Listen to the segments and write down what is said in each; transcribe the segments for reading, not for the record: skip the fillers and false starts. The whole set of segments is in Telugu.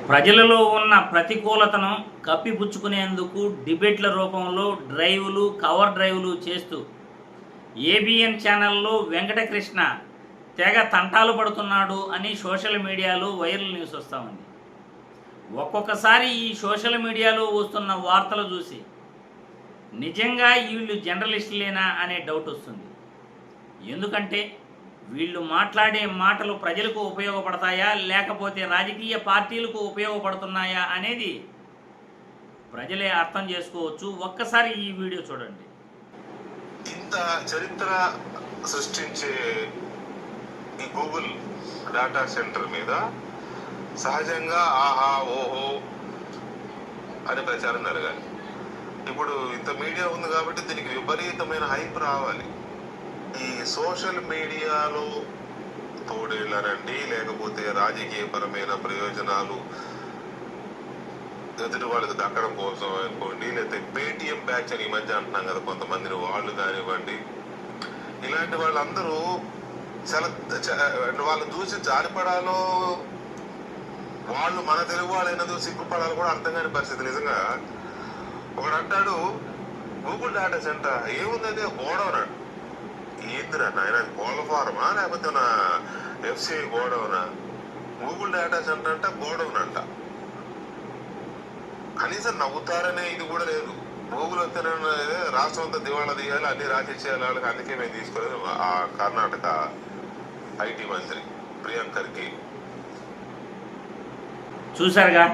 ప్రజలలో ఉన్న ప్రతికూలతను కప్పిపుచ్చుకునేందుకు డిబేట్ల రూపంలో డ్రైవ్లు, కవర్ డ్రైవ్లు చేస్తూ ఏబిఎన్ ఛానల్లో వెంకటకృష్ణ తెగ తంటాలు పడుతున్నాడు అని సోషల్ మీడియాలో వైరల్ న్యూస్ వస్తూ ఉంది. ఒక్కొక్కసారి ఈ సోషల్ మీడియాలో వస్తున్న వార్తలు చూసి నిజంగా వీళ్ళు జర్నలిస్టులేనా అనే డౌట్ వస్తుంది. ఎందుకంటే వీళ్ళు మాట్లాడే మాటలు ప్రజలకు ఉపయోగపడతాయా లేకపోతే రాజకీయ పార్టీలకు ఉపయోగపడుతున్నాయా అనేది ప్రజలే అర్థం చేసుకోవచ్చు. ఒక్కసారి ఈ వీడియో చూడండి. ఇంత చరిత్ర సృష్టించే ఈ గూగుల్ డేటా సెంటర్ మీద సహజంగా ఆహా ఓహో అనే ప్రచారం జరగాలి. ఇప్పుడు ఇంత మీడియా ఉంది కాబట్టి దీనికి విపరీతమైన హైప్ రావాలి. ఈ సోషల్ మీడియాలో తోడేళ్ళనండి, లేకపోతే రాజకీయపరమైన ప్రయోజనాలు ఎదుటి వాళ్ళకి దక్కడం కోసం అనుకోండి, లేకపోతే పేటిఎం బ్యాచ్ అని ఈ మధ్య అంటున్నాం కదా కొంతమందిని, వాళ్ళు కానివ్వండి, ఇలాంటి వాళ్ళందరూ వాళ్ళని చూసి జారిపడాలో వాళ్ళు మన తెలుగు వాళ్ళైనా చూసి సిగ్గుపడాలో కూడా అర్థం కాని పరిస్థితి. నిజంగా ఒకడు అంటాడు గూగుల్ డేటా సెంటర్ ఏముందంటే గోడౌన్ అంట. ఏందిరా నాయన, కోళ్ళ ఫారమా లేకపోతే నా ఎఫ్సిఐ గోడౌనా? గూగుల్ డేటా సెంటర్ అంట, గోడౌన్ అంట. కనీసం నవ్వుతారనే ఇది కూడా లేదు. గూగుల్ వస్తేనే రాష్ట్రం అంతా దివాళా తీయాలి, అన్ని రాసిచ్చేయాలి వాళ్ళకి. అందుకే మేము తీసుకోలేదు. ఆ కర్ణాటక ఐటీ మంత్రి ప్రియాంక్ ఖర్గే చూశారుగా,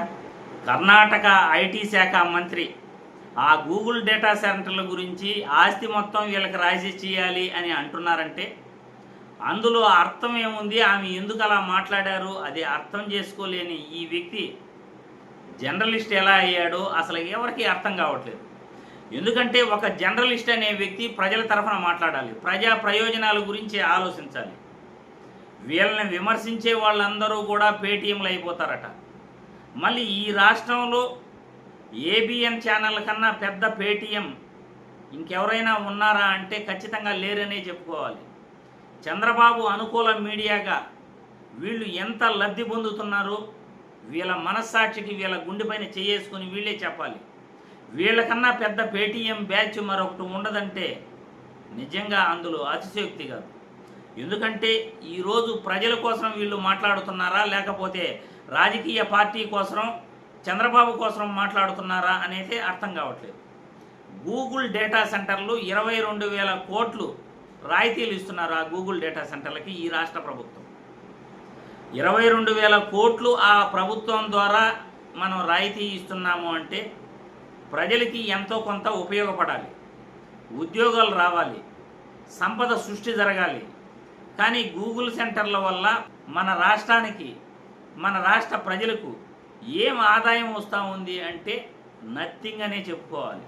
కర్ణాటక ఐటీ శాఖ మంత్రి ఆ గూగుల్ డేటా సెంటర్ల గురించి ఆస్తి మొత్తం వీళ్ళకి రాసి చేయాలి అని అంటున్నారంటే అందులో అర్థం ఏముంది, ఆమె ఎందుకు అలా మాట్లాడారు అది అర్థం చేసుకోలేని ఈ వ్యక్తి జర్నలిస్ట్ ఎలా అయ్యాడో అసలు ఎవరికి అర్థం కావట్లేదు. ఎందుకంటే ఒక జర్నలిస్ట్ అనే వ్యక్తి ప్రజల తరఫున మాట్లాడాలి, ప్రజా ప్రయోజనాల గురించి ఆలోచించాలి. వీళ్ళని విమర్శించే వాళ్ళందరూ కూడా పేటీఎంలు అయిపోతారట. మళ్ళీ ఈ రాష్ట్రంలో ఏబిఎన్ ఛానల్ కన్నా పెద్ద పేటీఎం ఇంకెవరైనా ఉన్నారా అంటే ఖచ్చితంగా లేరనే చెప్పుకోవాలి. చంద్రబాబు అనుకూల మీడియాగా వీళ్ళు ఎంత లబ్ధి పొందుతున్నారో వీళ్ళ మనస్సాక్షికి వీళ్ళ గుండెపైన చేసుకుని వీళ్ళే చెప్పాలి. వీళ్ళకన్నా పెద్ద పేటీఎం బ్యాచ్ మరొకటి ఉండదంటే నిజంగా అందులో అతిశయోక్తి కాదు. ఎందుకంటే ఈరోజు ప్రజల కోసం వీళ్ళు మాట్లాడుతున్నారా లేకపోతే రాజకీయ పార్టీ కోసం చంద్రబాబు కోసం మాట్లాడుతున్నారా అనేది అర్థం కావట్లేదు. గూగుల్ డేటా సెంటర్లు 22,000 కోట్లు రాయితీలు ఇస్తున్నారు ఆ గూగుల్ డేటా సెంటర్లకి ఈ రాష్ట్ర ప్రభుత్వం. 22,000 కోట్లు ఆ ప్రభుత్వం ద్వారా మనం రాయితీ ఇస్తున్నాము అంటే ప్రజలకి ఎంతో కొంత ఉపయోగపడాలి, ఉద్యోగాలు రావాలి, సంపద సృష్టి జరగాలి. కానీ గూగుల్ సెంటర్ల వల్ల మన రాష్ట్రానికి, మన రాష్ట్ర ప్రజలకు ఏం ఆదాయం వస్తూ ఉంది అంటే నథింగ్ అనే చెప్పుకోవాలి.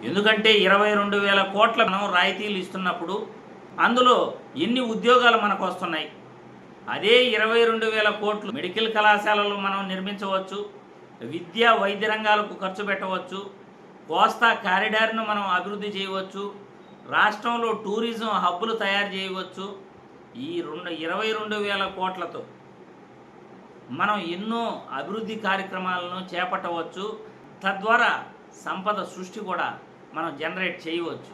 ఎందుకంటే 22,000 కోట్ల మనం రాయితీలు ఇస్తున్నప్పుడు అందులో ఎన్ని ఉద్యోగాలు మనకు వస్తున్నాయి? అదే 22,000 కోట్లు మెడికల్ కళాశాలలు మనం నిర్మించవచ్చు, విద్యా వైద్య రంగాలకు ఖర్చు పెట్టవచ్చు, కోస్తా కారిడార్ను మనం అభివృద్ధి చేయవచ్చు, రాష్ట్రంలో టూరిజం హబ్బులు తయారు చేయవచ్చు. ఈ 22,000 కోట్లతో మనం ఎన్నో అభివృద్ధి కార్యక్రమాలను చేపట్టవచ్చు. తద్వారా సంపద సృష్టి కూడా మనం జనరేట్ చేయవచ్చు.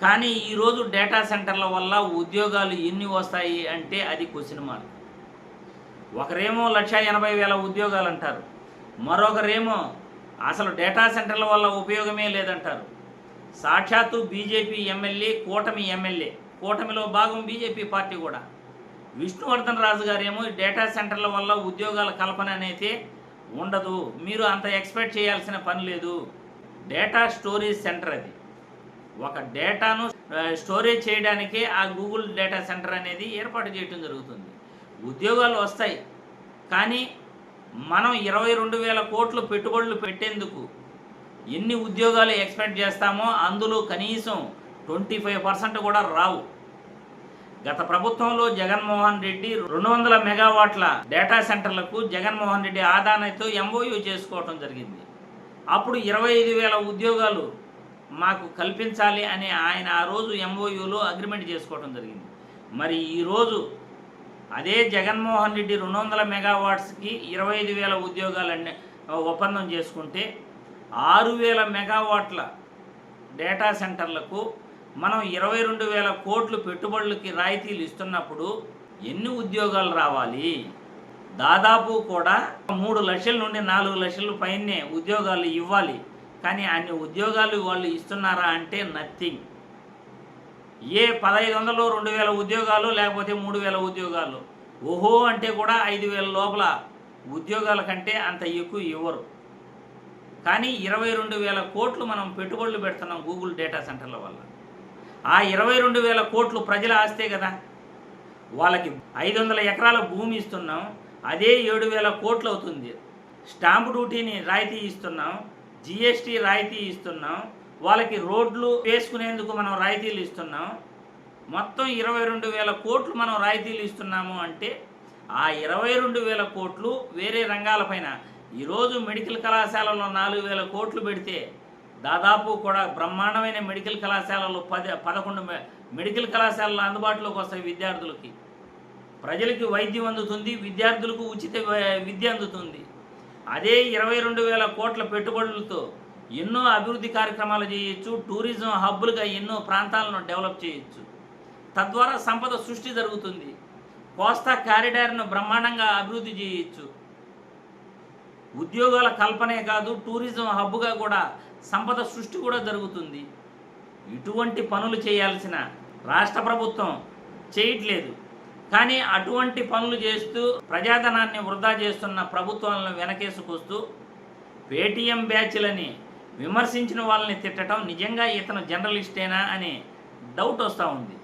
కానీ ఈరోజు డేటా సెంటర్ల వల్ల ఉద్యోగాలు ఎన్ని వస్తాయి అంటే అది క్వశ్చన్ మార్క్. ఒకరేమో 1,80,000 ఉద్యోగాలు అంటారు, మరొకరేమో అసలు డేటా సెంటర్ల వల్ల ఉపయోగమే లేదంటారు. సాక్షాత్తు బీజేపీ ఎమ్మెల్యే, కూటమి ఎమ్మెల్యే, కూటమిలో భాగం బీజేపీ పార్టీ కూడా, విష్ణువర్ధన్ రాజు గారేమో డేటా సెంటర్ల వల్ల ఉద్యోగాల కల్పన అనేది ఉండదు, మీరు అంత ఎక్స్పెక్ట్ చేయాల్సిన పని లేదు. డేటా స్టోరేజ్ సెంటర్ అది. ఒక డేటాను స్టోరేజ్ చేయడానికే ఆ గూగుల్ డేటా సెంటర్ అనేది ఏర్పాటు చేయడం జరుగుతుంది. ఉద్యోగాలు వస్తాయి, కానీ మనం 22,000 కోట్లు పెట్టుబడులు పెట్టేందుకు ఎన్ని ఉద్యోగాలు ఎక్స్పెక్ట్ చేస్తామో అందులో కనీసం 25% కూడా రావు. గత ప్రభుత్వంలో జగన్మోహన్ రెడ్డి 200 మెగావాట్ల డేటా సెంటర్లకు జగన్మోహన్ రెడ్డి ఆదానితో ఎంఓయూ చేసుకోవటం జరిగింది. అప్పుడు 25,000 ఉద్యోగాలు మాకు కల్పించాలి అని ఆయన ఆ రోజు ఎంఓయూలో అగ్రిమెంట్ చేసుకోవటం జరిగింది. మరి ఈరోజు అదే జగన్మోహన్ రెడ్డి 200 మెగావాట్స్కి 25,000 ఉద్యోగాలన్నీ ఒప్పందం చేసుకుంటే 6,000 మెగావాట్ల డేటా సెంటర్లకు మనం 22,000 కోట్లు పెట్టుబడులకి రాయితీలు ఇస్తున్నప్పుడు ఎన్ని ఉద్యోగాలు రావాలి? దాదాపు కూడా 3 లక్షల నుండి 4 లక్షల పైనే ఉద్యోగాలు ఇవ్వాలి. కానీ అన్ని ఉద్యోగాలు వాళ్ళు ఇస్తున్నారా అంటే నథింగ్. ఏ 1,500 2,000 ఉద్యోగాలు లేకపోతే 3,000 ఉద్యోగాలు, ఓహో అంటే కూడా 5,000 లోపల ఉద్యోగాల కంటే అంత ఎక్కువ ఇవ్వరు. కానీ 22,000 కోట్లు మనం పెట్టుబడులు పెడుతున్నాం గూగుల్ డేటా సెంటర్ల వల్ల. ఆ 22,000 కోట్లు ప్రజల ఆస్తే కదా. వాళ్ళకి 500 ఎకరాల భూమి ఇస్తున్నాం, అదే 7,000 కోట్లు అవుతుంది. స్టాంపు డ్యూటీని రాయితీ ఇస్తున్నాం, జిఎస్టీ రాయితీ ఇస్తున్నాం, వాళ్ళకి రోడ్లు వేసుకునేందుకు మనం రాయితీలు ఇస్తున్నాం. మొత్తం 22,000 కోట్లు మనం రాయితీలు ఇస్తున్నాము అంటే ఆ 22,000 కోట్లు వేరే రంగాలపైన ఈరోజు మెడికల్ కళాశాలలో 4,000 కోట్లు పెడితే దాదాపు కూడా బ్రహ్మాండమైన మెడికల్ కళాశాలలు 11 మెడికల్ కళాశాలలు అందుబాటులోకి వస్తాయి. విద్యార్థులకి, ప్రజలకి వైద్యం అందుతుంది, విద్యార్థులకు ఉచిత విద్య అందుతుంది. అదే 22,000 కోట్ల పెట్టుబడులతో ఎన్నో అభివృద్ధి కార్యక్రమాలు చేయొచ్చు, టూరిజం హబ్బులుగా ఎన్నో ప్రాంతాలను డెవలప్ చేయొచ్చు. తద్వారా సంపద సృష్టి జరుగుతుంది. కోస్తా కారిడార్ను బ్రహ్మాండంగా అభివృద్ధి చేయొచ్చు. ఉద్యోగాల కల్పనే కాదు, టూరిజం హబ్గా కూడా సంపద సృష్టి కూడా జరుగుతుంది. ఇటువంటి పనులు చేయాల్సిన రాష్ట్ర ప్రభుత్వం చేయట్లేదు. కానీ అటువంటి పనులు చేస్తూ ప్రజాధనాన్ని వృధా చేస్తున్న ప్రభుత్వాలను వెనకేసుకొస్తూ పేటీఎం బ్యాచ్లని విమర్శించిన వాళ్ళని తిట్టడం నిజంగా ఇతను జర్నలిస్టేనా అనే డౌట్ వస్తూ ఉంది.